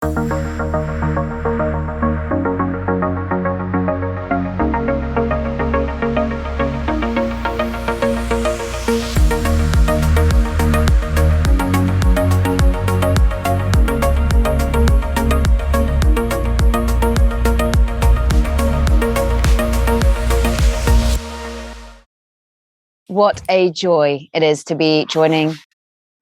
What a joy it is to be joining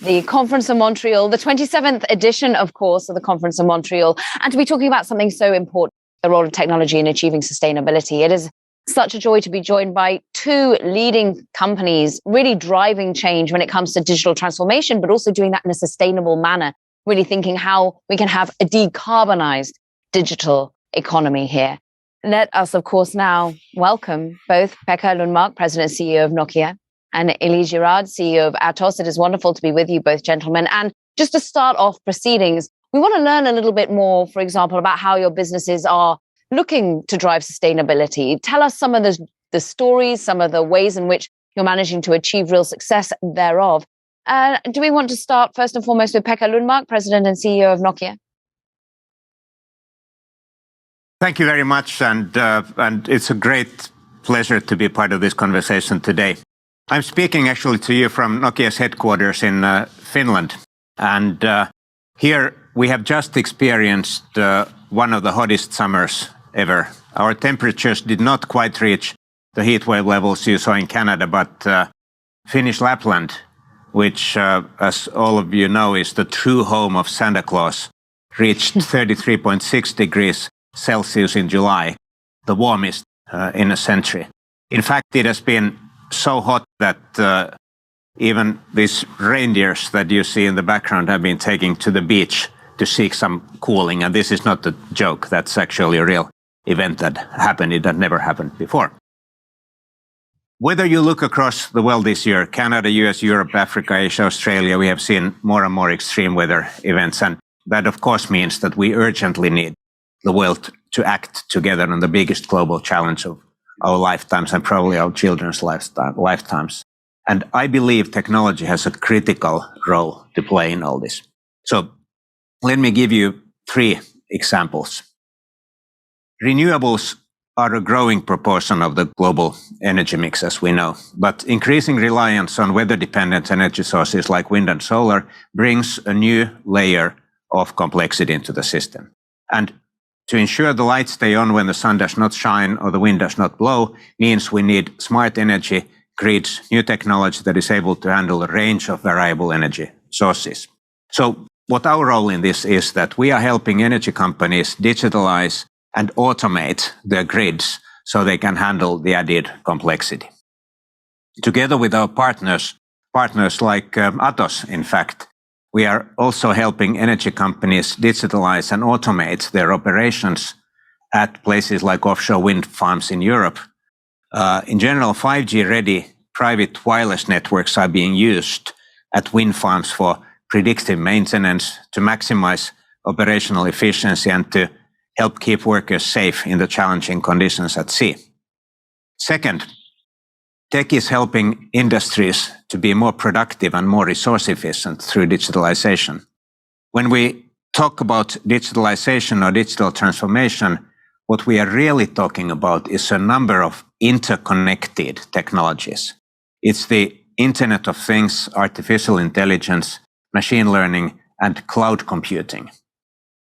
the Conference of Montreal, the 27th edition, of course, of the Conference of Montreal, and to be talking about something so important, the role of technology in achieving sustainability. It is such a joy to be joined by two leading companies really driving change when it comes to digital transformation, but also doing that in a sustainable manner, really thinking how we can have a decarbonized digital economy here. Let us, of course, now welcome both Pekka Lundmark, President and CEO of Nokia, and Elise Girard, CEO of Atos. It is wonderful to be with you both, gentlemen. And just to start off proceedings, we want to learn a little bit more, for example, about how your businesses are looking to drive sustainability. Tell us some of the stories, some of the ways in which you're managing to achieve real success thereof. Do we want to start first and foremost with Pekka Lundmark, President and CEO of Nokia? Thank you very much, and it's a great pleasure to be part of this conversation today. I'm speaking actually to you from Nokia's headquarters in Finland, and here we have just experienced one of the hottest summers ever. Our temperatures did not quite reach the heat wave levels you saw in Canada, but Finnish Lapland, which, as all of you know, is the true home of Santa Claus, reached 33.6 degrees Celsius in July, the warmest in a century. In fact, it has been so hot that even these reindeers that you see in the background have been taken to the beach to seek some cooling. And this is not a joke. That's actually a real event that happened. It had never happened before. Whether you look across the world this year, Canada, US, Europe, Africa, Asia, Australia, we have seen more and more extreme weather events. And that, of course, means that we urgently need the world to act together on the biggest global challenge of our lifetimes and probably our children's lifetimes. And I believe technology has a critical role to play in all this. So let me give you 3 examples. Renewables are a growing proportion of the global energy mix, as we know, but increasing reliance on weather-dependent energy sources like wind and solar brings a new layer of complexity into the system. And to ensure the lights stay on when the sun does not shine or the wind does not blow means we need smart energy grids, new technology that is able to handle a range of variable energy sources. So what our role in this is that we are helping energy companies digitalize and automate their grids so they can handle the added complexity. Together with our partners like Atos, in fact, we are also helping energy companies digitalize and automate their operations at places like offshore wind farms in Europe. In general, 5G-ready private wireless networks are being used at wind farms for predictive maintenance to maximize operational efficiency and to help keep workers safe in the challenging conditions at sea. Second, tech is helping industries to be more productive and more resource efficient through digitalization. When we talk about digitalization or digital transformation, what we are really talking about is a number of interconnected technologies. It's the Internet of Things, artificial intelligence, machine learning, and cloud computing.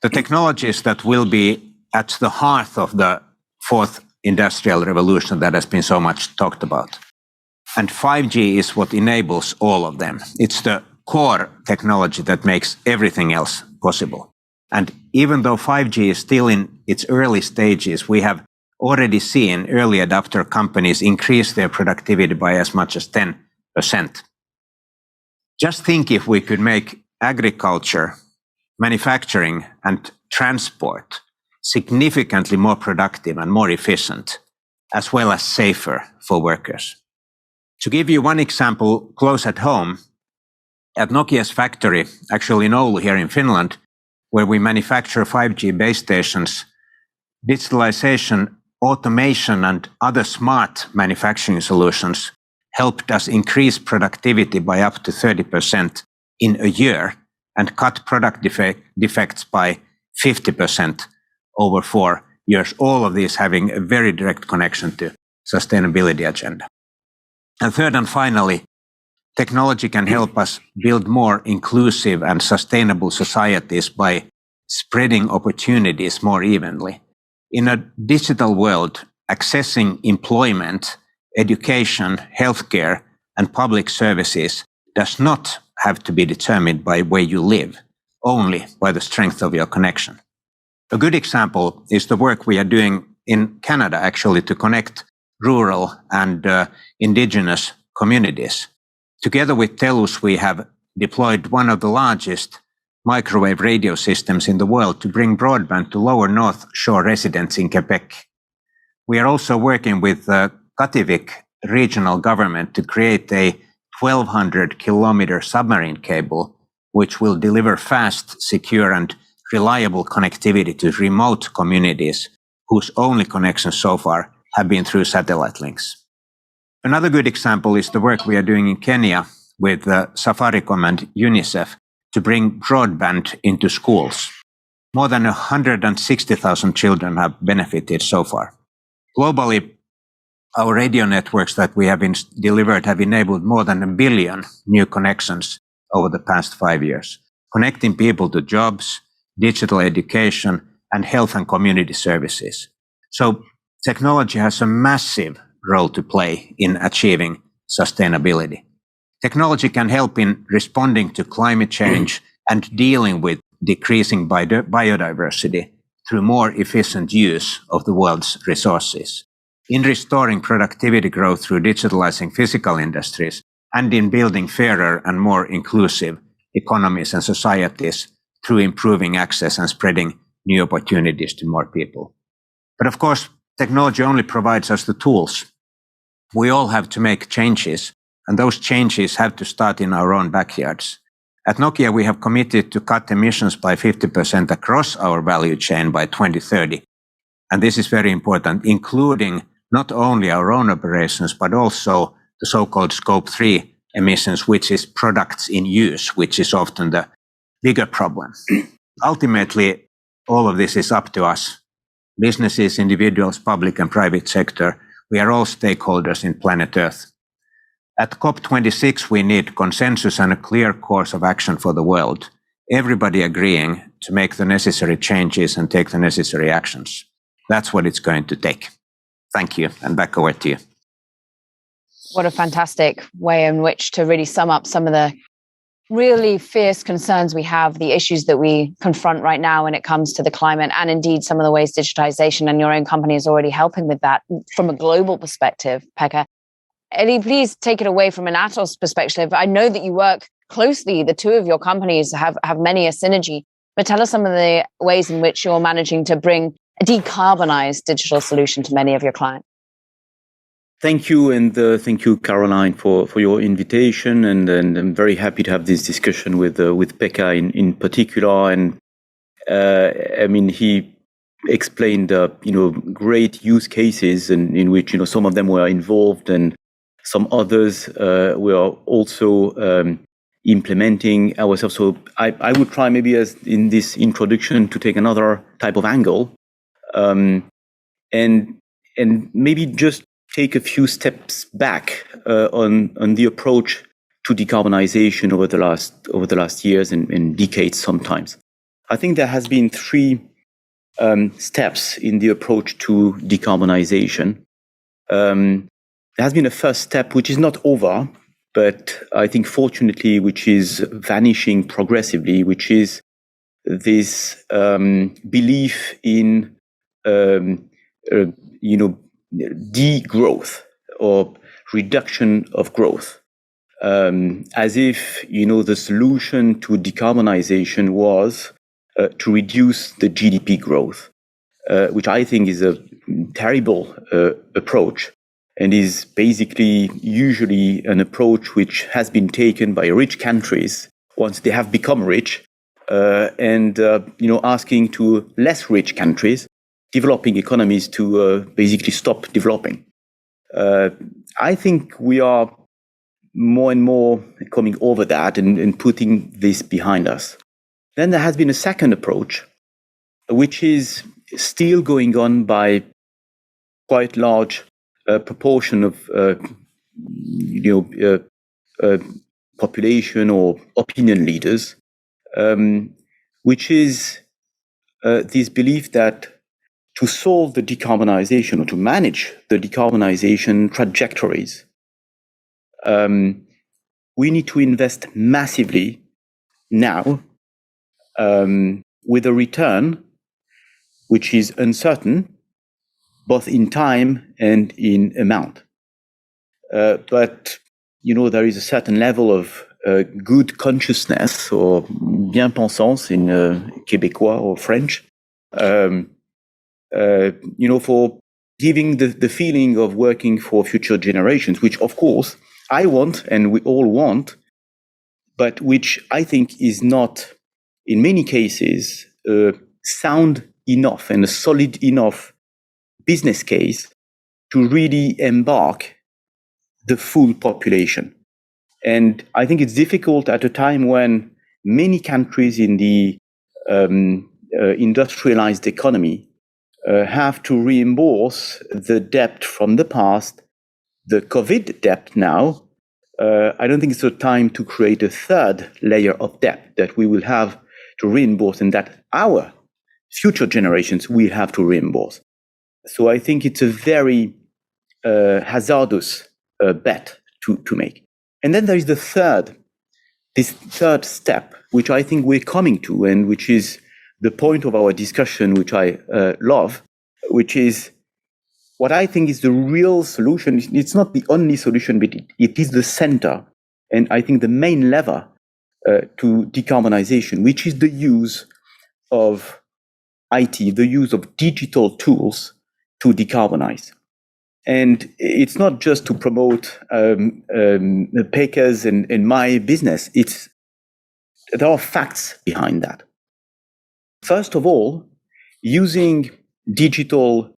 The technologies that will be at the heart of the fourth industrial revolution that has been so much talked about. And 5G is what enables all of them. It's the core technology that makes everything else possible. And even though 5G is still in its early stages, we have already seen early adopter companies increase their productivity by as much as 10%. Just think if we could make agriculture, manufacturing, and transport significantly more productive and more efficient, as well as safer for workers. To give you one example close at home, at Nokia's factory, actually in Oulu here in Finland, where we manufacture 5G base stations, digitalization, automation, and other smart manufacturing solutions helped us increase productivity by up to 30% in a year and cut product defects by 50% over 4 years. All of these having a very direct connection to sustainability agenda. And third and finally, technology can help us build more inclusive and sustainable societies by spreading opportunities more evenly. In a digital world, accessing employment, education, healthcare, and public services does not have to be determined by where you live, only by the strength of your connection. A good example is the work we are doing in Canada, actually, to connect rural and indigenous communities. Together with TELUS, we have deployed one of the largest microwave radio systems in the world to bring broadband to lower North Shore residents in Quebec. We are also working with the Kativik regional government to create a 1,200-kilometer submarine cable, which will deliver fast, secure, and reliable connectivity to remote communities whose only connections so far have been through satellite links. Another good example is the work we are doing in Kenya with Safaricom and UNICEF to bring broadband into schools. More than 160,000 children have benefited so far. Globally, our radio networks that we have delivered have enabled more than 1 billion new connections over the past 5 years, connecting people to jobs, digital education, and health and community services. So technology has a massive role to play in achieving sustainability. Technology can help in responding to climate change and dealing with decreasing biodiversity through more efficient use of the world's resources, in restoring productivity growth through digitalizing physical industries, and in building fairer and more inclusive economies and societies through improving access and spreading new opportunities to more people. But of course, technology only provides us the tools. We all have to make changes, and those changes have to start in our own backyards. At Nokia, we have committed to cut emissions by 50% across our value chain by 2030. And this is very important, including not only our own operations, but also the so-called Scope 3 emissions, which is products in use, which is often the bigger problem. Ultimately, all of this is up to us. Businesses, individuals, public and private sector, we are all stakeholders in planet Earth. At COP26, we need consensus and a clear course of action for the world, everybody agreeing to make the necessary changes and take the necessary actions. That's what it's going to take. Thank you, and back over to you. What a fantastic way in which to really sum up some of the really fierce concerns we have, the issues that we confront right now when it comes to the climate, and indeed some of the ways digitization and your own company is already helping with that from a global perspective, Pekka. Eli, please take it away from an Atos perspective. I know that you work closely, the two of your companies have many a synergy, but tell us some of the ways in which you're managing to bring a decarbonized digital solution to many of your clients. Thank you, and thank you, Caroline, for your invitation. And I'm very happy to have this discussion with Pekka in particular. And I mean, he explained great use cases, and in which some of them were involved, and some others we are also implementing ourselves. So I would try maybe as in this introduction to take another type of angle, and maybe just take a few steps back on the approach to decarbonization over the last years and decades sometimes. I think there has been three steps in the approach to decarbonization. There has been a first step, which is not over, but I think fortunately, which is vanishing progressively, which is this belief in degrowth or reduction of growth, as if the solution to decarbonization was to reduce the GDP growth, which I think is a terrible approach, and is basically usually an approach which has been taken by rich countries once they have become rich, and asking to less rich countries, developing economies, to basically stop developing. I think we are more and more coming over that and putting this behind us. Then there has been a second approach, which is still going on by quite large proportion of population or opinion leaders, which is this belief that to solve the decarbonization or to manage the decarbonization trajectories, we need to invest massively now with a return which is uncertain, both in time and in amount. But there is a certain level of good consciousness, or bien-pensance in Québécois or French, for giving the feeling of working for future generations, which of course I want and we all want, but which I think is not, in many cases, sound enough and a solid enough business case to really embark the full population. And I think it's difficult at a time when many countries in the industrialized economy have to reimburse the debt from the past, the COVID debt now. I don't think it's a time to create a third layer of debt that we will have to reimburse and that our future generations will have to reimburse. So I think it's a very hazardous bet to make. And then there is this third step, which I think we're coming to, and which is the point of our discussion, which I love, which is what I think is the real solution. It's not the only solution, but it is the center, and I think the main lever to decarbonization, which is the use of IT, the use of digital tools to decarbonize. And it's not just to promote Pekka's and my business. There are facts behind that. First of all, using digital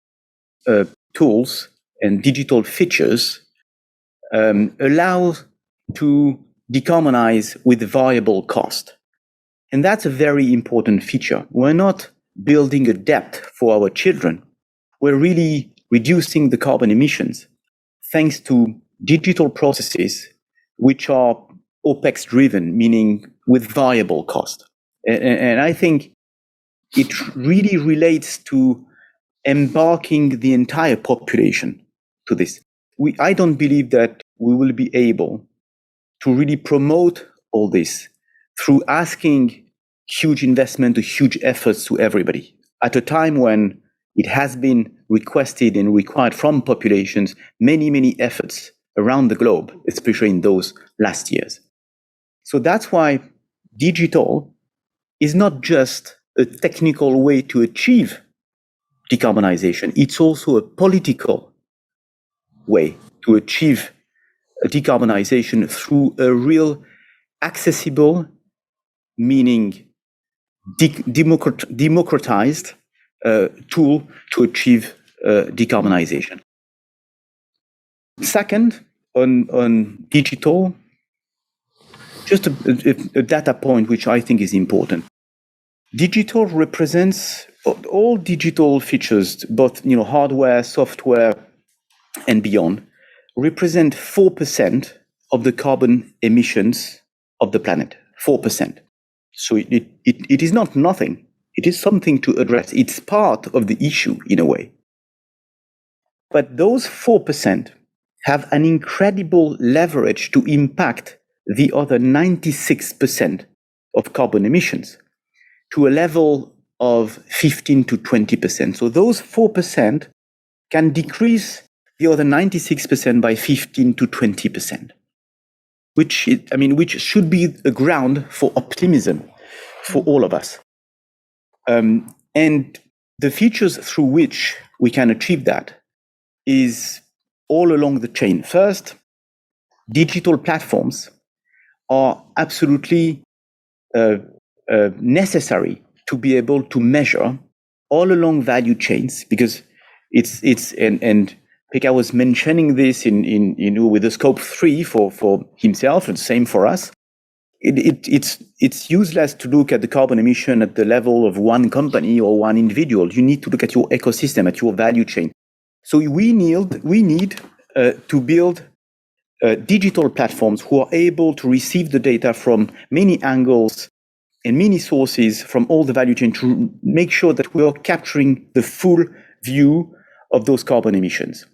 tools and digital features allows to decarbonize with variable cost. And that's a very important feature. We're not building a debt for our children. We're really reducing the carbon emissions thanks to digital processes which are OPEX driven, meaning with variable cost. And I think it really relates to embarking the entire population to this. I don't believe that we will be able to really promote all this through asking huge investment, huge efforts to everybody at a time when it has been requested and required from populations many efforts around the globe, especially in those last years. So that's why digital is not just a technical way to achieve decarbonization. It's also a political way to achieve decarbonization through a real accessible, meaning democratized tool to achieve decarbonization. Second, on digital, just a data point which I think is important. Digital represents all digital features, both hardware, software, and beyond, represent 4% of the carbon emissions of the planet. 4%. So it is not nothing. It is something to address. It's part of the issue in a way. But those 4% have an incredible leverage to impact the other 96% of carbon emissions to a level of 15 to 20%. So those 4% can decrease the other 96% by 15 to 20%, which should be a ground for optimism for all of us. And the features through which we can achieve that is all along the chain. First, digital platforms are absolutely necessary to be able to measure all along value chains, because and Pekka was mentioning this in with the scope 3 for himself, and same for us. it's useless to look at the carbon emission at the level of one company or one individual. You need to look at your ecosystem, at your value chain. So we need to build digital platforms who are able to receive the data from many angles and many sources from all the value chain to make sure that we are capturing the full view of those carbon emissions.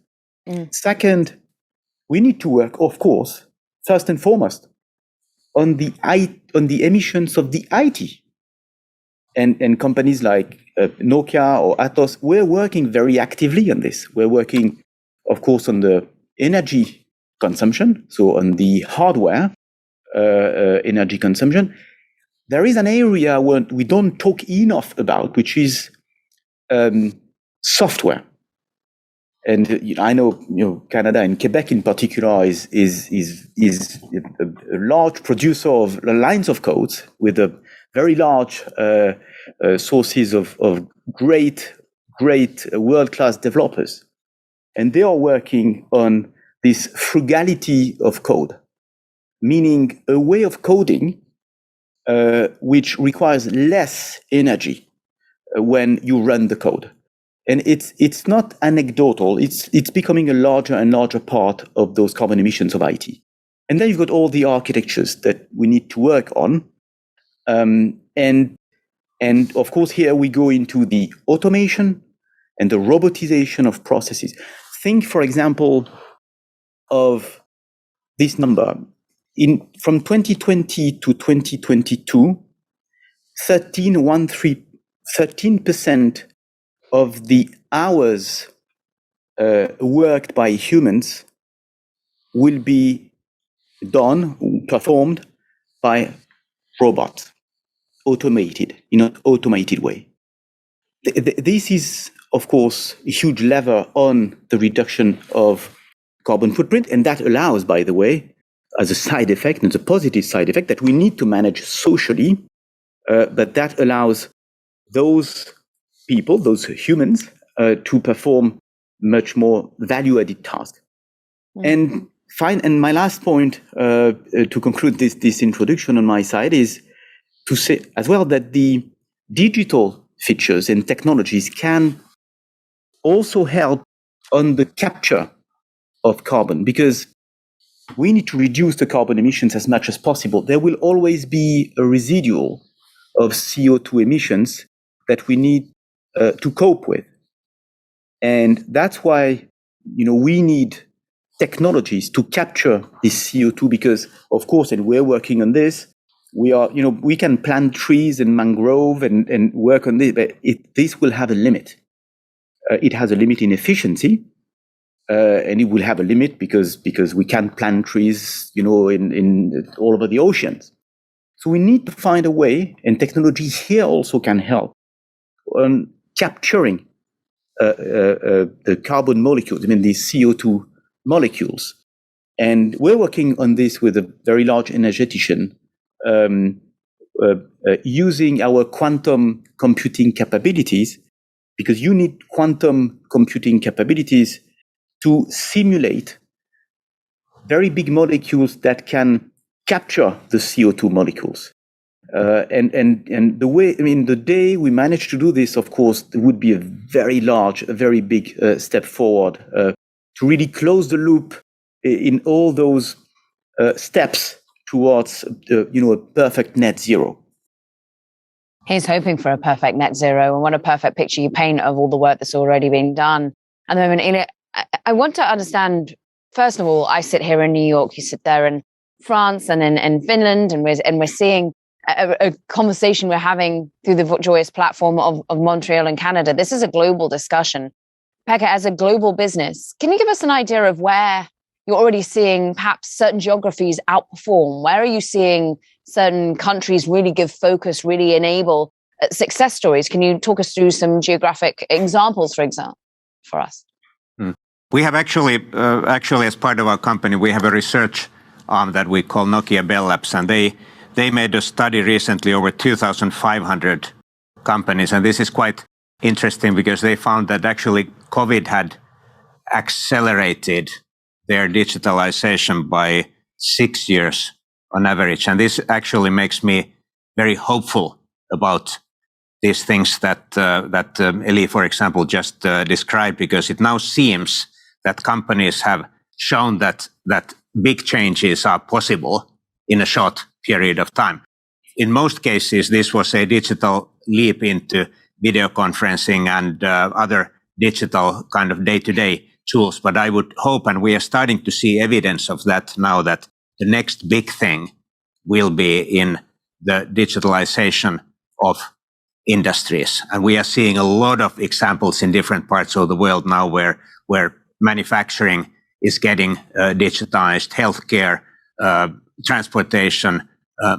Second, we need to work, of course, first and foremost, on the emissions of the IT. And companies like Nokia or Atos, we're working very actively on this. We're working, of course, on the energy consumption, so on the hardware energy consumption. There is an area where we don't talk enough about, which is software. And I know, Canada and Quebec in particular is a large producer of lines of codes with a very large sources of great world-class developers, and they are working on this frugality of code, meaning a way of coding which requires less energy when you run the code. And it's not anecdotal. It's becoming a larger and larger part of those carbon emissions of IT. And then you've got all the architectures that we need to work on. And of course, here we go into the automation and the robotization of processes. Think, for example, of this number. From 2020 to 2022, 13% of the hours worked by humans will be performed by robots, automated, in an automated way. This is, of course, a huge lever on the reduction of carbon footprint, and that allows, by the way, as a side effect, and it's a positive side effect that we need to manage socially, but that allows those people, those humans, to perform much more value-added tasks. And my last point to conclude this introduction on my side is to say as well that the digital features and technologies can also help on the capture of carbon, because we need to reduce the carbon emissions as much as possible. There will always be a residual of CO2 emissions that we need to cope with. And that's why, we need technologies to capture this CO2, because, of course, and we're working on this, we can plant trees and mangrove and work on this, but this will have a limit. It has a limit in efficiency, and it will have a limit because we can't plant trees, in all over the oceans. So we need to find a way, and technology here also can help on capturing the carbon molecules, the CO2 molecules. And we're working on this with a very large energetician, using our quantum computing capabilities, because you need quantum computing capabilities to simulate very big molecules that can capture the CO2 molecules. And the way, the day we manage to do this, of course, would be a very big step forward to really close the loop in all those steps towards, a perfect net zero. He's hoping for a perfect net zero, and what a perfect picture you paint of all the work that's already being done. And then, I want to understand. First of all, I sit here in New York. You sit there in France and in Finland, and we're seeing a conversation we're having through the joyous platform of Montreal and Canada. This is a global discussion. Pekka, as a global business, can you give us an idea of where you're already seeing perhaps certain geographies outperform? Where are you seeing certain countries really give focus, really enable success stories? Can you talk us through some geographic examples, for us? We have actually, as part of our company, we have a research arm that we call Nokia Bell Labs, and they made a study recently over 2,500 companies, and this is quite interesting because they found that actually COVID had accelerated their digitalization by 6 years on average. And this actually makes me very hopeful about these things that Eli, for example, just described, because it now seems that companies have shown that big changes are possible in a short period of time. In most cases, this was a digital leap into video conferencing and other digital kind of day-to-day tools. But I would hope, and we are starting to see evidence of that now, that the next big thing will be in the digitalization of industries. And we are seeing a lot of examples in different parts of the world now where manufacturing is getting digitized, healthcare, transportation,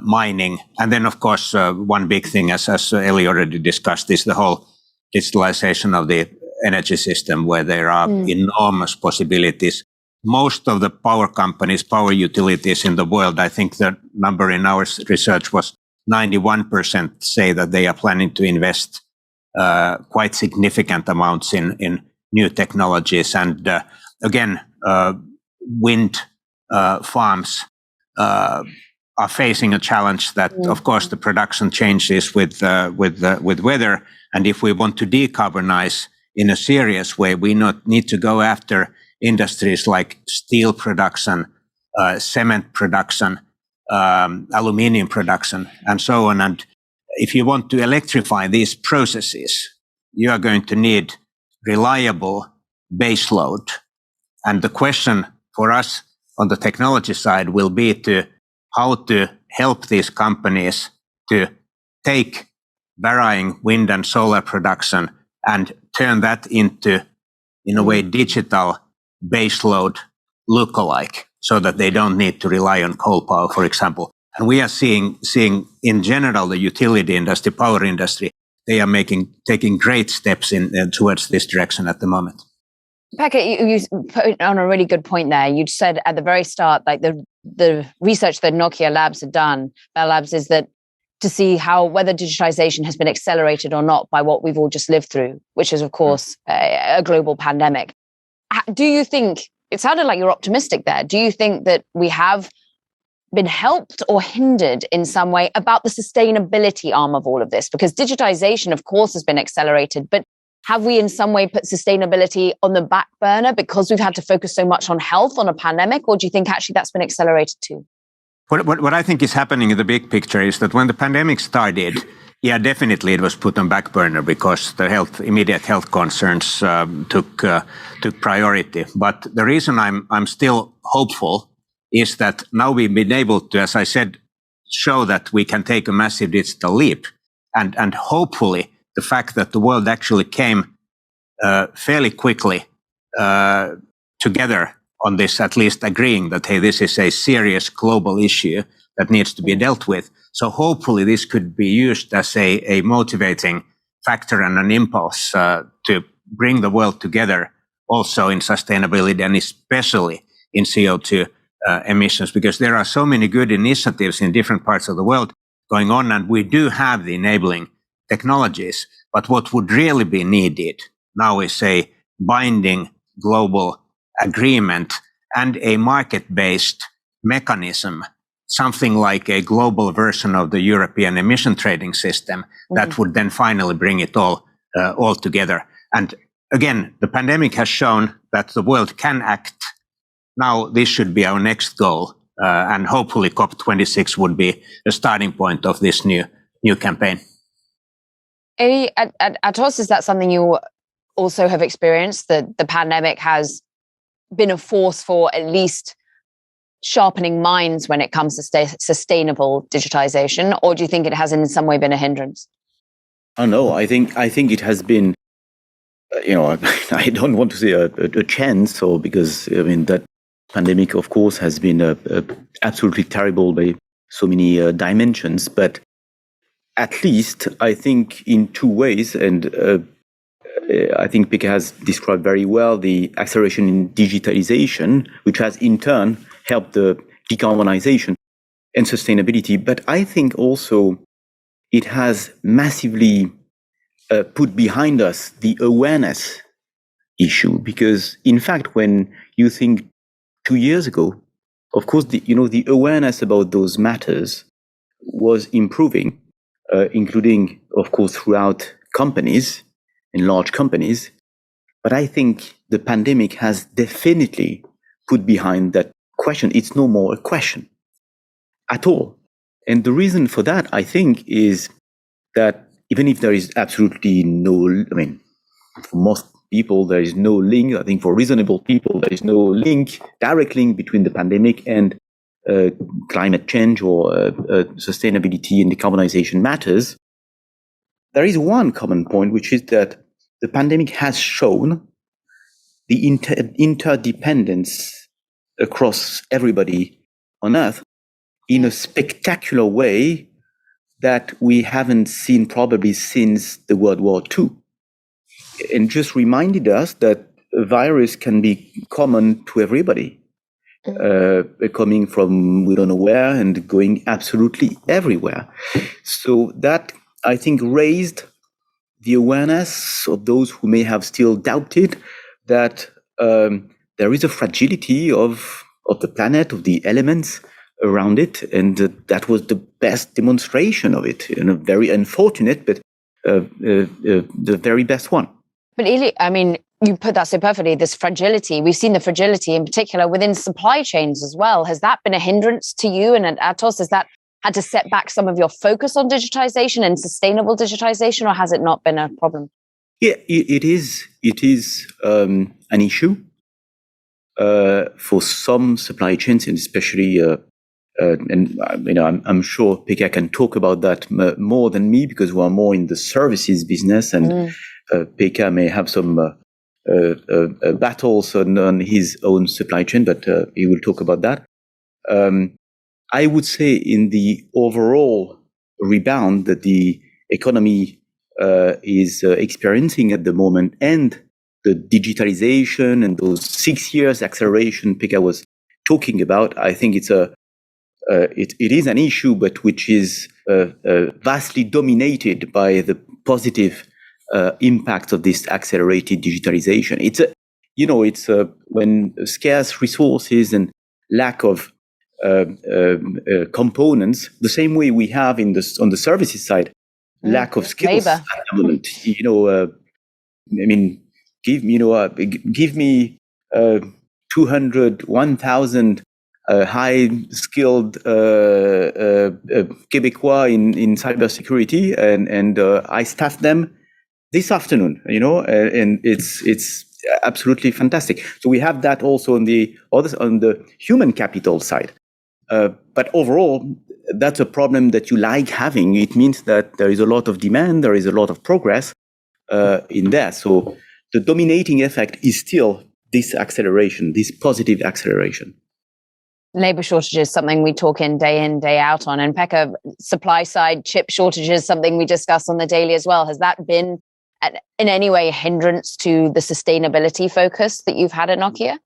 mining. And then, of course, one big thing, as Eli already discussed, is the whole digitalization of the energy system, where there are enormous possibilities. Most of the power companies, power utilities in the world, I think the number in our research was 91% say that they are planning to invest quite significant amounts in new technologies. And again, wind farms are facing a challenge that, of course, the production changes with weather. And if we want to decarbonize in a serious way, we need to go after industries like steel production, cement production, aluminium production, and so on. And if you want to electrify these processes, you are going to need reliable baseload. And the question for us on the technology side will be how to help these companies to take varying wind and solar production and turn that into, in a way, digital baseload lookalike, so that they don't need to rely on coal power, for example. And we are seeing in general the utility industry, power industry, they are taking great steps towards this direction at the moment. Pekka, you put on a really good point there. You said at the very start, like the research that Nokia Labs had done, Bell Labs, is that to see whether digitization has been accelerated or not by what we've all just lived through, which is, of course, a global pandemic. Do you think, it sounded like you're optimistic there, do you think that we have been helped or hindered in some way about the sustainability arm of all of this? Because digitization, of course, has been accelerated, but have we in some way put sustainability on the back burner because we've had to focus so much on health, on a pandemic? Or do you think actually that's been accelerated too? What I think is happening in the big picture is that when the pandemic started, yeah, definitely it was put on back burner because the immediate health concerns took priority. But the reason I'm still hopeful is that now we've been able to, as I said, show that we can take a massive digital leap, and hopefully the fact that the world actually came fairly quickly together on this, at least agreeing that, hey, this is a serious global issue that needs to be dealt with. So hopefully this could be used as a motivating factor and an impulse to bring the world together also in sustainability, and especially in CO2 emissions, because there are so many good initiatives in different parts of the world going on, and we do have the enabling technologies. But what would really be needed now is a binding global agreement and a market-based mechanism, something like a global version of the European emission trading system that would then finally bring it all together. And again, the pandemic has shown that the world can act. Now this should be our next goal, and hopefully COP26 would be the starting point of this new campaign. At Atos, is that something you also have experienced, that the pandemic has been a force for at least sharpening minds when it comes to sustainable digitization, or do you think it has in some way been a hindrance? Oh no, I think it has been, I don't want to say a chance, or because I mean that pandemic, of course, has been absolutely terrible by so many dimensions, but at least I think in two ways, and I think Pekka has described very well the acceleration in digitalization, which has in turn helped the decarbonization and sustainability. But I think also it has massively put behind us the awareness issue, because in fact, when you think 2 years ago of course, the awareness about those matters was improving, including, of course, throughout companies and large companies. But I think the pandemic has definitely put behind that question. It's no more a question at all. And the reason for that, I think, is that even if there is absolutely for most people, there is no link. I think for reasonable people, there is no direct link between the pandemic and climate change or sustainability and decarbonization matters. There is one common point, which is that the pandemic has shown the interdependence across everybody on Earth in a spectacular way that we haven't seen probably since the World War II. And just reminded us that a virus can be common to everybody, coming from we don't know where and going absolutely everywhere. So that, I think, raised the awareness of those who may have still doubted that there is a fragility of the planet, of the elements around it, and that was the best demonstration of it. Very unfortunate, but the very best one. But Eli, I mean, you put that so perfectly, this fragility. We've seen the fragility in particular within supply chains as well. Has that been a hindrance to you and at Atos? Has that had to set back some of your focus on digitization and sustainable digitization, or has it not been a problem? Yeah, it is. It is an issue for some supply chains, and especially, I'm sure Pekka can talk about that more than me because we are more in the services business, and Pekka may have some battles on his own supply chain, but he will talk about that. I would say in the overall rebound that the economy is experiencing at the moment, and the digitalization and those 6 years acceleration Pekka was talking about, I think it is an issue, but which is vastly dominated by the positive impact of this accelerated digitalization. It's when scarce resources and lack of components, the same way we have on the services side, lack of skills labor. At the moment. Give me 200, 1,000 high-skilled Québécois in cybersecurity, and I staff them this afternoon. And it's absolutely fantastic. So we have that also on the human capital side. But overall, that's a problem that you like having. It means that there is a lot of demand, there is a lot of progress in there. So the dominating effect is still this acceleration, this positive acceleration. Labour shortages, something we talk in, day out on. And Pekka, supply side chip shortages, something we discuss on the daily as well. Has that been in any way a hindrance to the sustainability focus that you've had at Nokia?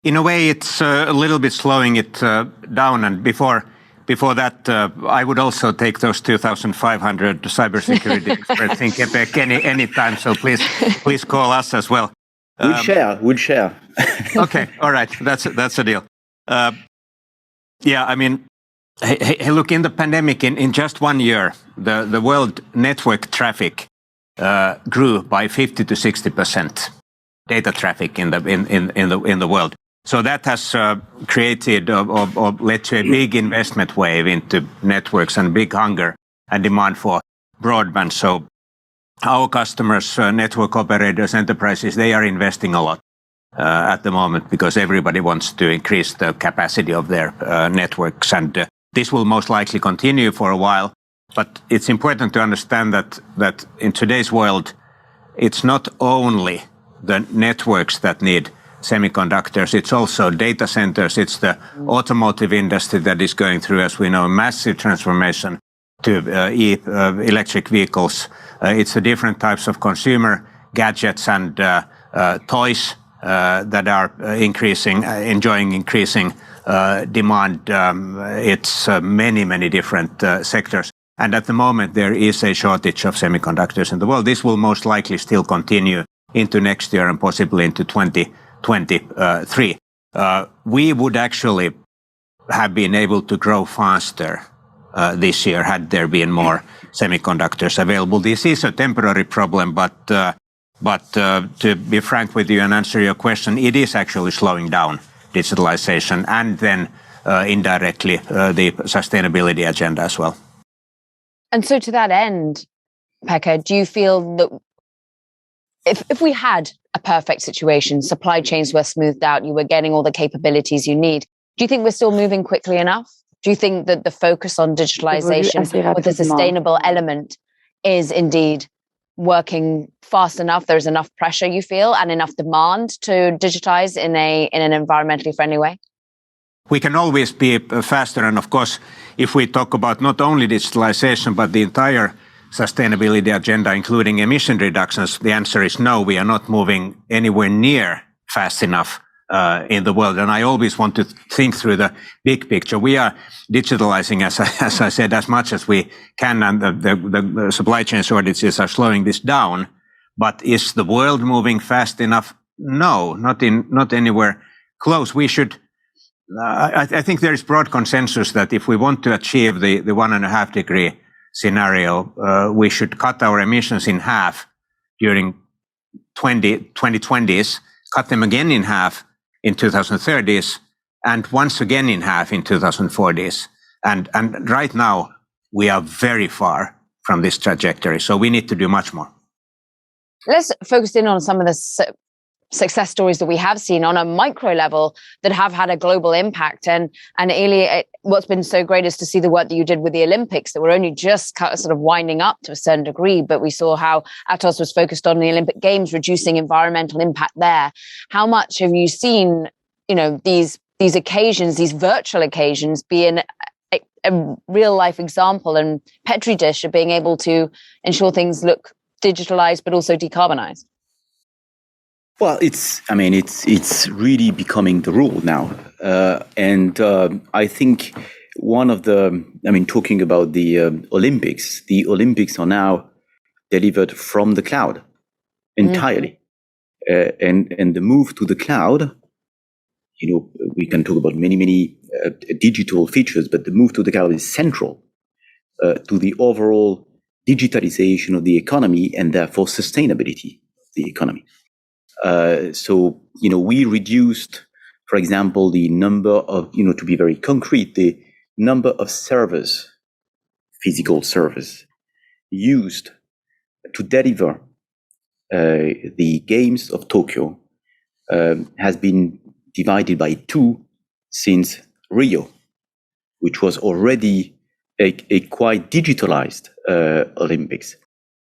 In a way, it's a little bit slowing it down. And before that, I would also take those 2,500 cybersecurity experts in Quebec any time. So please call us as well. We'll share. Okay, all right, that's a deal. I mean, hey, look, in the pandemic, in just 1 year, the world network traffic grew by 50 to 60%. Data traffic in the world. So that has created or led to a big investment wave into networks and big hunger and demand for broadband. So our customers, network operators, enterprises, they are investing a lot at the moment because everybody wants to increase the capacity of their networks. And this will most likely continue for a while. But it's important to understand that in today's world, it's not only the networks that need semiconductors, it's also data centers, it's the automotive industry that is going through, as we know, a massive transformation to electric vehicles. It's the different types of consumer gadgets and toys that are enjoying increasing demand. It's many different sectors. And at the moment, there is a shortage of semiconductors in the world. This will most likely still continue into next year and possibly into 2023. We would actually have been able to grow faster this year had there been more semiconductors available. This is a temporary problem, but to be frank with you and answer your question, it is actually slowing down digitalization and then indirectly the sustainability agenda as well. And so to that end, Pekka, do you feel that if we had a perfect situation, supply chains were smoothed out, you were getting all the capabilities you need, do you think we're still moving quickly enough? Do you think that the focus on digitalization with the sustainable element is indeed working fast enough? There's enough pressure, you feel, and enough demand to digitize in an environmentally friendly way? We can always be faster. And of course, if we talk about not only digitalization, but the entire sustainability agenda, including emission reductions, the answer is no, we are not moving anywhere near fast enough in the world. And I always want to think through the big picture. We are digitalizing, as I said, as much as we can, and the supply chain shortages are slowing this down. But is the world moving fast enough? No, not anywhere close. We should. I think there is broad consensus that if we want to achieve the 1.5 degree scenario, we should cut our emissions in half during 2020s, cut them again in half in 2030s, and once again in half in 2040s. And right now, we are very far from this trajectory, so we need to do much more. Let's focus in on some of the success stories that we have seen on a micro level that have had a global impact. And Eli, what's been so great is to see the work that you did with the Olympics that were only just sort of winding up to a certain degree, but we saw how Atos was focused on the Olympic Games, reducing environmental impact there. How much have you seen, these occasions, these virtual occasions, be a real life example and petri dish of being able to ensure things look digitalized, but also decarbonized? Well, it's really becoming the rule now. And I think talking about the Olympics are now delivered from the cloud entirely. And the move to the cloud, we can talk about many digital features, but the move to the cloud is central to the overall digitalization of the economy and therefore sustainability of the economy. So we reduced, for example, the number of, to be very concrete, the number of servers, physical servers, used to deliver the Games of Tokyo has been divided by 2 since Rio, which was already a quite digitalized Olympics.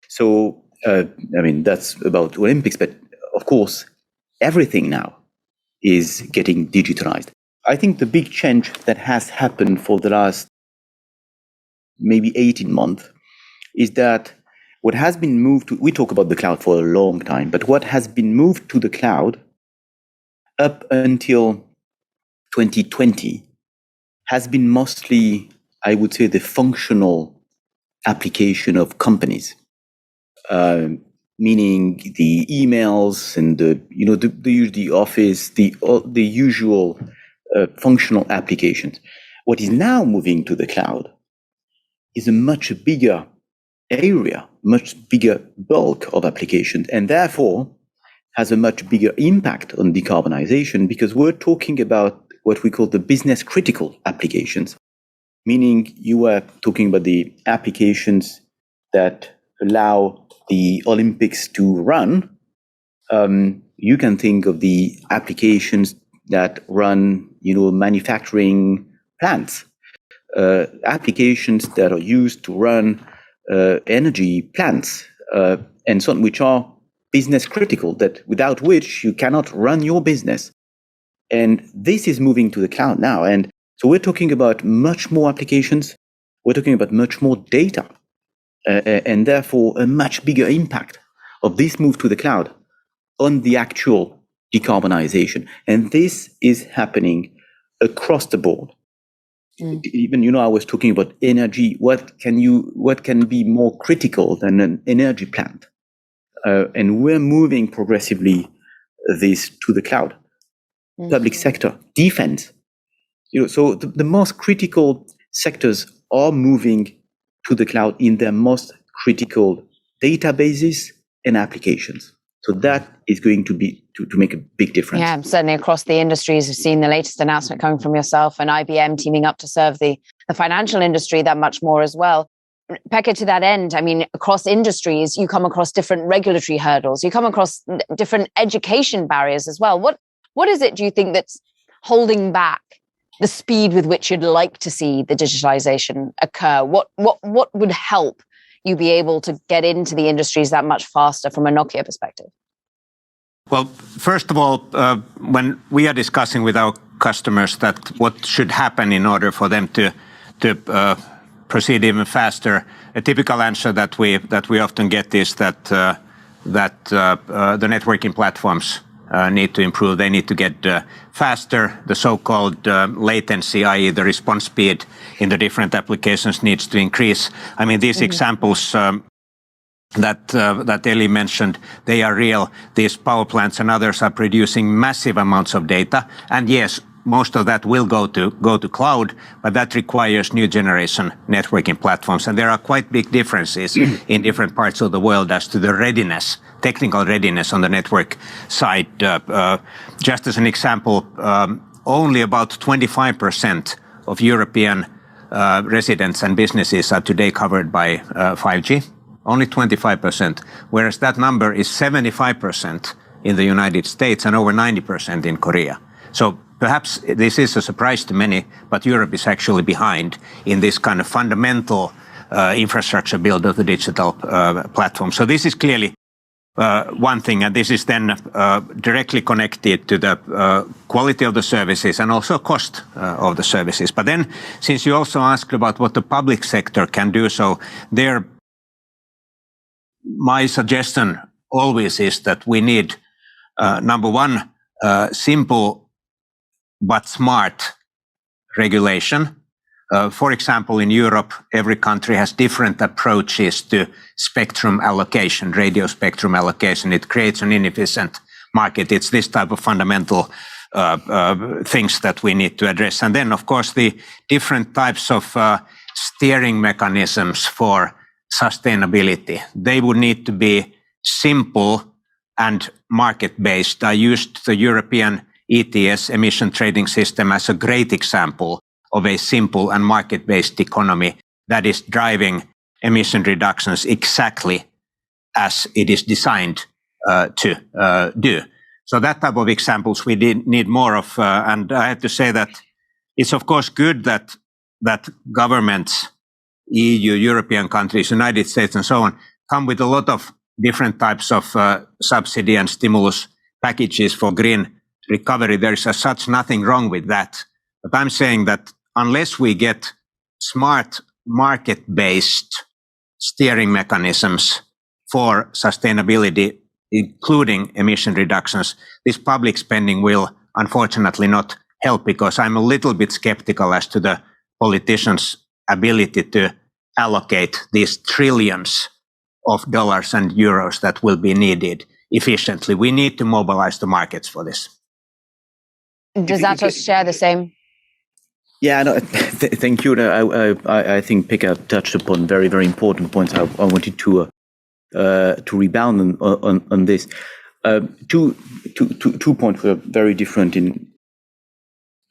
So, that's about Olympics, but of course, everything now is getting digitalized. I think the big change that has happened for the last maybe 18 months is that what has been moved to, we talk about the cloud for a long time, but what has been moved to the cloud up until 2020 has been mostly, I would say, the functional application of companies. Meaning the emails and the office, the usual functional applications. What is now moving to the cloud is a much bigger area, much bigger bulk of applications, and therefore has a much bigger impact on decarbonization, because we're talking about what we call the business critical applications, meaning you are talking about the applications that allow the Olympics to run. You can think of the applications that run, manufacturing plants, applications that are used to run energy plants, and so on, which are business critical, that without which you cannot run your business. And this is moving to the cloud now. And so we're talking about much more applications. We're talking about much more data. And therefore a much bigger impact of this move to the cloud on the actual decarbonization. And this is happening across the board. Even, I was talking about energy. What can be more critical than an energy plant? And we're moving progressively this to the cloud. Public sector, defense. So the most critical sectors are moving to the cloud in their most critical databases and applications. So that is going to be to make a big difference. Yeah, certainly across the industries. We've seen the latest announcement coming from yourself and IBM teaming up to serve the financial industry that much more as well. Pekka, to that end, I mean, across industries, you come across different regulatory hurdles. You come across different education barriers as well. What is it, do you think, that's holding back the speed with which you'd like to see the digitalization occur? What would help you be able to get into the industries that much faster from a Nokia perspective? Well, first of all, when we are discussing with our customers that what should happen in order for them to proceed even faster, a typical answer that we often get is that the networking platforms need to improve. They need to get faster. The so-called latency, i.e. the response speed in the different applications, needs to increase. I mean, these examples that Eli mentioned, they are real. These power plants and others are producing massive amounts of data. And yes, most of that will go to cloud, but that requires new generation networking platforms. And there are quite big differences in different parts of the world as to the readiness, technical readiness on the network side. Just as an example, only about 25% of European residents and businesses are today covered by 5G. Only 25%, whereas that number is 75% in the United States and over 90% in Korea. So perhaps this is a surprise to many, but Europe is actually behind in this kind of fundamental infrastructure build of the digital platform. So this is clearly one thing, and this is then directly connected to the quality of the services and also cost of the services. But then, since you also asked about what the public sector can do, so there, my suggestion always is that we need, number one, simple but smart regulation. For example, in Europe, every country has different approaches to spectrum allocation, radio spectrum allocation. It creates an inefficient market. It's this type of fundamental things that we need to address. And then, of course, the different types of steering mechanisms for sustainability. They would need to be simple and market-based. I used the European ETS, emission trading system, as a great example of a simple and market-based economy that is driving emission reductions exactly as it is designed to do. So that type of examples we need more of. And I have to say that it's of course good that governments, EU, European countries, United States, and so on, come with a lot of different types of subsidy and stimulus packages for green recovery. There is as such nothing wrong with that. But I'm saying that unless we get smart market-based steering mechanisms for sustainability, including emission reductions, this public spending will unfortunately not help, because I'm a little bit skeptical as to the politicians' ability to allocate these trillions of dollars and euros that will be needed efficiently. We need to mobilize the markets for this. Does Atos share the same? Yeah, no, thank you. I think Pekka touched upon very, very important points. I wanted to rebound on this. Two points were very different. In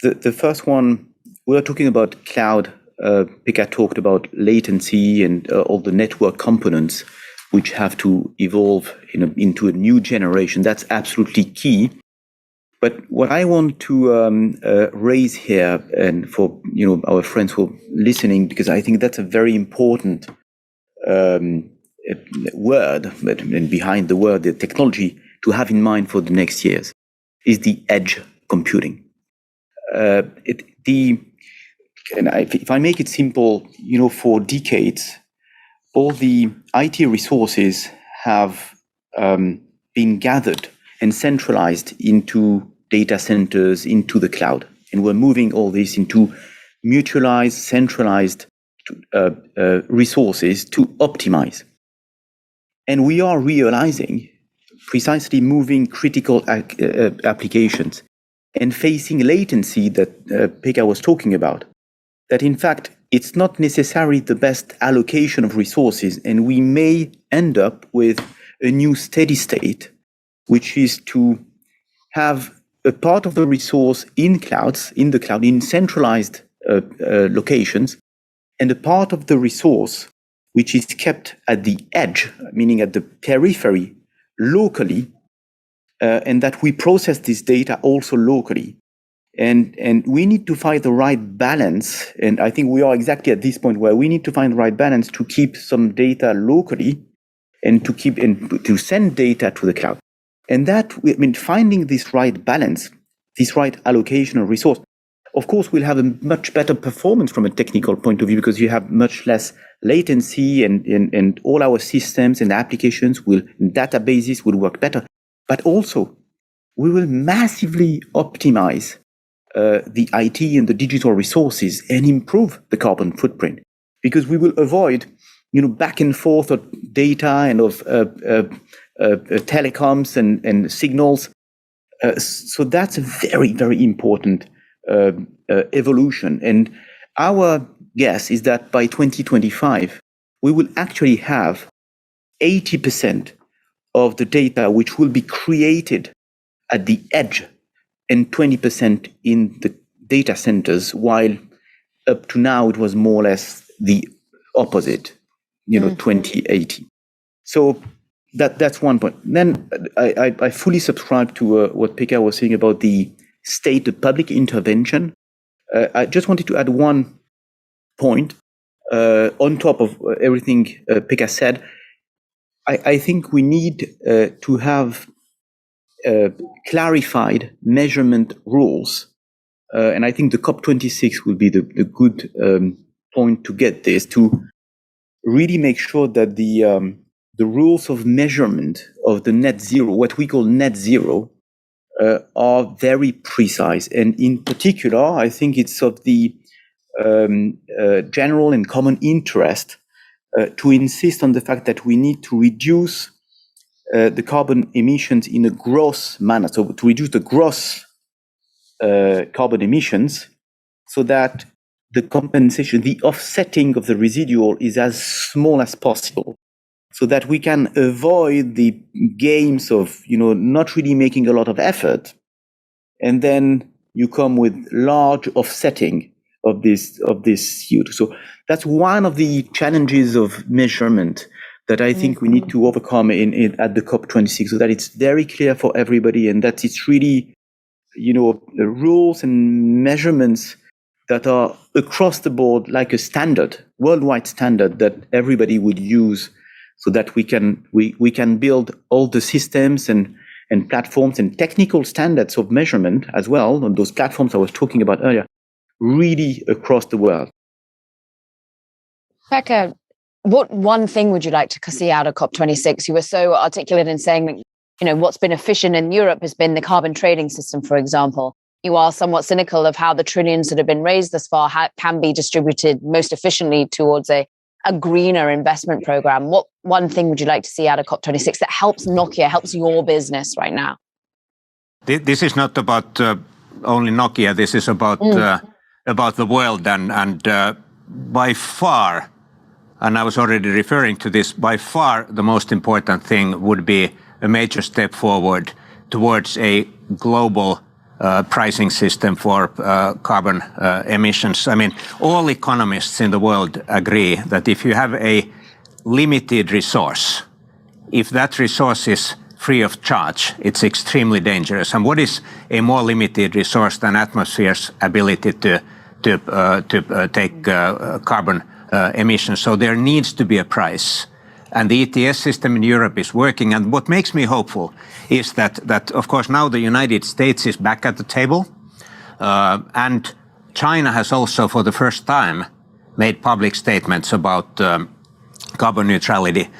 the first one, we are talking about cloud. Pekka talked about latency and all the network components which have to evolve into a new generation. That's absolutely key. But what I want to raise here, and for our friends who are listening, because I think that's a very important word, and behind the word, the technology to have in mind for the next years, is the edge computing. If I make it simple, for decades, all the IT resources have been gathered and centralized into data centers, into the cloud. And we're moving all this into mutualized, centralized resources to optimize. And we are realizing precisely moving critical applications and facing latency that Pekka was talking about, that in fact, it's not necessarily the best allocation of resources, and we may end up with a new steady state, which is to have a part of the resource in the cloud, in centralized locations, and a part of the resource which is kept at the edge, meaning at the periphery, locally, and that we process this data also locally. And we need to find the right balance, and I think we are exactly at this point where we need to find the right balance to keep some data locally and to send data to the cloud. And that, finding this right balance, this right allocation of resource, of course, we'll have a much better performance from a technical point of view because you have much less latency and all our systems and applications databases will work better. But also, we will massively optimize the IT and the digital resources and improve the carbon footprint because we will avoid, back and forth of data and of telecoms and signals. So that's a very, very important evolution. And our guess is that by 2025, we will actually have 80% of the data which will be created at the edge and 20% in the data centers, while up to now it was more or less the opposite, 2080. So that's one point. Then I fully subscribe to what Pekka was saying about the the public intervention. I just wanted to add one point on top of everything Pekka said. I think we need to have clarified measurement rules. And I think the COP26 will be the good point to get this, to really make sure that the rules of measurement of the net zero, what we call net zero, are very precise. And in particular, I think it's of the general and common interest to insist on the fact that we need to reduce the carbon emissions in a gross manner. So to reduce the gross carbon emissions so that the compensation, the offsetting of the residual is as small as possible, so that we can avoid the games of, not really making a lot of effort. And then you come with large offsetting of this CO2. So that's one of the challenges of measurement that I think we need to overcome at the COP26, so that it's very clear for everybody and that it's really, the rules and measurements that are across the board, like a standard, worldwide standard that everybody would use, so that we can build all the systems and platforms and technical standards of measurement as well on those platforms I was talking about earlier, really across the world. Pekka, what one thing would you like to see out of COP26? You were so articulate in saying that, what's been efficient in Europe has been the carbon trading system, for example. You are somewhat cynical of how the trillions that have been raised thus far can be distributed most efficiently towards a greener investment program. What one thing would you like to see out of COP26 that helps Nokia, helps your business right now? This is not about only Nokia. This is about the world, and by far, and I was already referring to this, by far the most important thing would be a major step forward towards a global pricing system for carbon emissions. I mean, all economists in the world agree that if you have a limited resource, if that resource is free of charge, it's extremely dangerous. And what is a more limited resource than atmosphere's ability to take carbon emissions? So there needs to be a price. And the ETS system in Europe is working. And what makes me hopeful is that of course, now the United States is back at the table. And China has also, for the first time, made public statements about carbon neutrality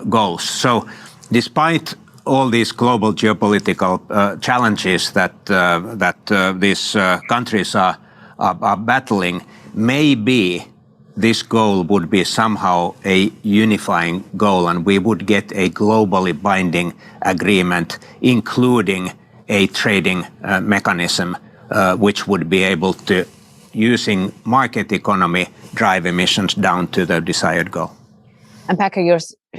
goals. So despite all these global geopolitical challenges that these countries are battling, maybe this goal would be somehow a unifying goal, and we would get a globally binding agreement, including a trading mechanism which would be able to, using market economy, drive emissions down to the desired goal. And Pekka,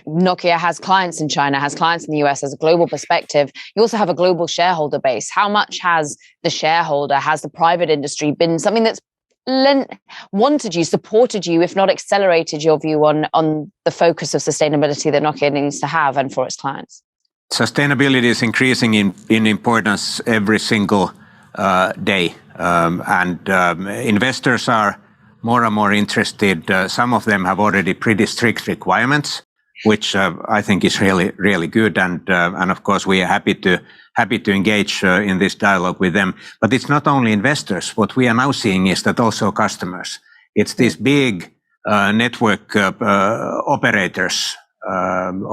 Nokia has clients in China, has clients in the US, has a global perspective. You also have a global shareholder base. How much has the shareholder, has the private industry been something that's wanted you, supported you, if not accelerated your view on the focus of sustainability that Nokia needs to have and for its clients? Sustainability is increasing in importance every single day. Investors are more and more interested. Some of them have already pretty strict requirements, which I think is really, really good. And of course, we are happy to engage in this dialogue with them. But it's not only investors. What we are now seeing is that also customers. It's these big network operators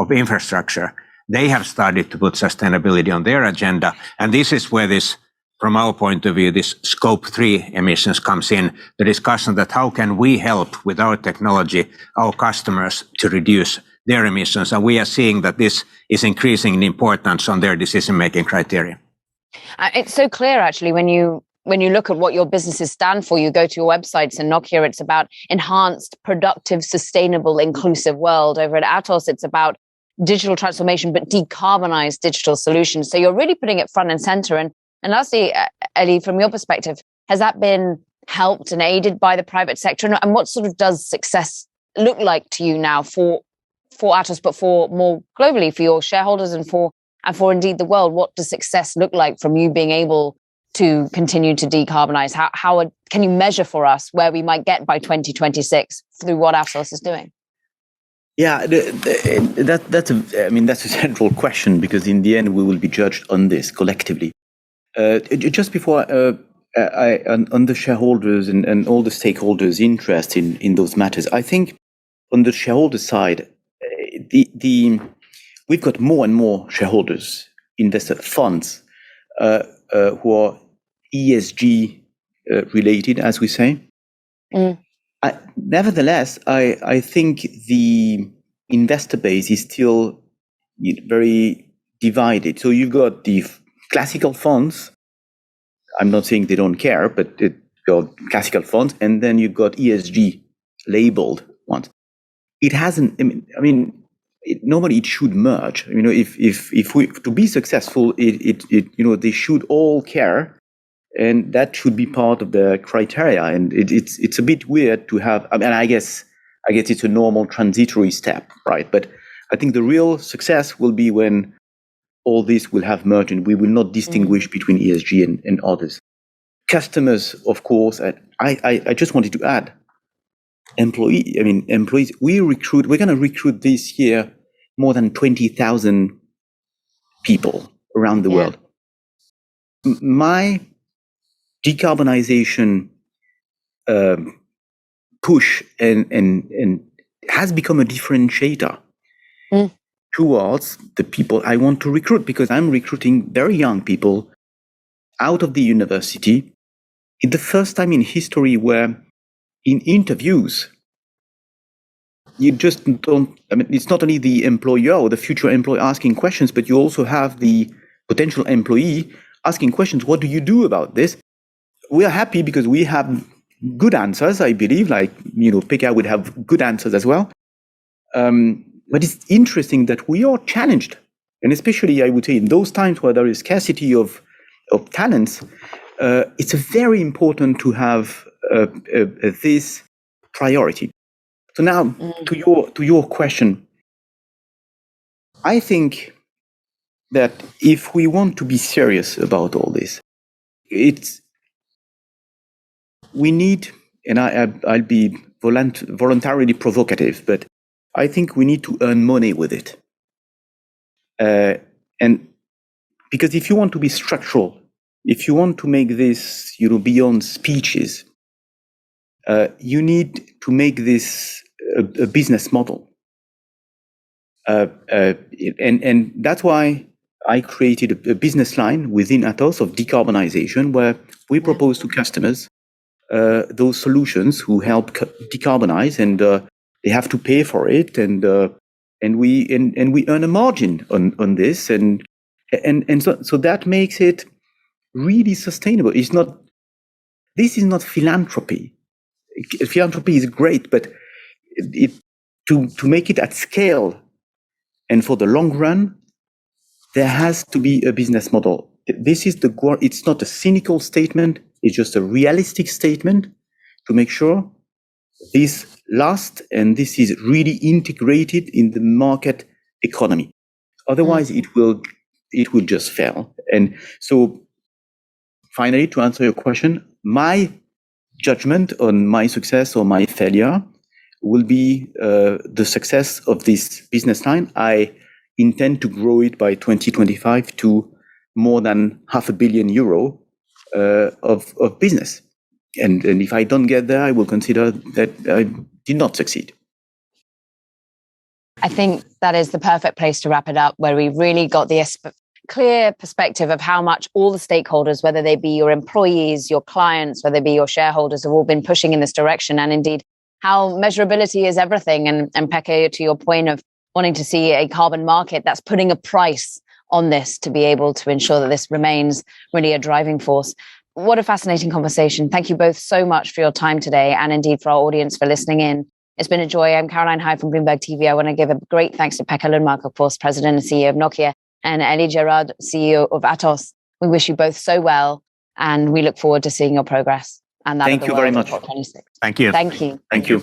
of infrastructure. They have started to put sustainability on their agenda. And this is where this, from our point of view, this scope 3 emissions comes in, the discussion that how can we help with our technology, our customers to reduce their emissions. And we are seeing that this is increasing in importance on their decision-making criteria. It's so clear, actually, when you look at what your businesses stand for. You go to your websites, and Nokia, it's about enhanced, productive, sustainable, inclusive world. Over at Atos, it's about digital transformation, but decarbonized digital solutions. So you're really putting it front and center. And lastly, Eli, from your perspective, has that been helped and aided by the private sector? And what sort of does success look like to you now for Atos, but for more globally, for your shareholders and for indeed the world? What does success look like from you being able to continue to decarbonize? How can you measure for us where we might get by 2026 through what Atos is doing? Yeah, that's a central question, because in the end we will be judged on this collectively. Just before on the shareholders and all the stakeholders' interest in those matters, I think on the shareholder side, we've got more and more shareholders, investor funds who are ESG related, as we say. Nevertheless, I think the investor base is still very divided. So you've got the classical funds. I'm not saying they don't care, but you've got classical funds, and then you've got ESG labeled ones. It hasn't. Normally it should merge. If we to be successful, they should all care. And that should be part of the criteria. And it's a bit weird to have. I guess it's a normal transitory step, right? But I think the real success will be when all this will have merged, and we will not distinguish between ESG and others. Customers, of course. I just wanted to add, employees. We're going to recruit this year more than 20,000 people around the world. My decarbonization push and has become a differentiator towards the people I want to recruit, because I'm recruiting very young people out of the university. It's the first time in history where in interviews you just don't, it's not only the employer or the future employee asking questions, but you also have the potential employee asking questions. What do you do about this? We are happy because we have good answers, I believe, Pekka would have good answers as well. But it's interesting that we are challenged. And especially, I would say, in those times where there is scarcity of talents, it's very important to have this priority. So now, to your question, I think that if we want to be serious about all this, we need, and I'll be voluntarily provocative, but I think we need to earn money with it. And because if you want to be structural, if you want to make this, beyond speeches, you need to make this a business model. And that's why I created a business line within Atos of decarbonization, where we propose to customers those solutions who help decarbonize, and they have to pay for it, and we earn a margin on this, and And so that makes it really sustainable. This is not philanthropy. Philanthropy is great, but to make it at scale and for the long run, there has to be a business model. It's not a cynical statement. It's just a realistic statement to make sure this lasts and this is really integrated in the market economy. Otherwise, it will just fail. And so, finally, to answer your question, my judgment on my success or my failure will be the success of this business line. I intend to grow it by 2025 to more than €500 million of business. And if I don't get there, I will consider that I did not succeed. I think that is the perfect place to wrap it up, where we really got the clear perspective of how much all the stakeholders, whether they be your employees, your clients, whether they be your shareholders, have all been pushing in this direction. And indeed, how measurability is everything. And Pekka, to your point of wanting to see a carbon market that's putting a price on this to be able to ensure that this remains really a driving force. What a fascinating conversation. Thank you both so much for your time today, and indeed for our audience for listening in. It's been a joy. I'm Caroline Hyde from Bloomberg TV. I want to give a great thanks to Pekka Lundmark, of course, President and CEO of Nokia, and Elie Gerard, CEO of Atos. We wish you both so well, and we look forward to seeing your progress. And that Thank you very much. Thank you. Thank you. Thank you.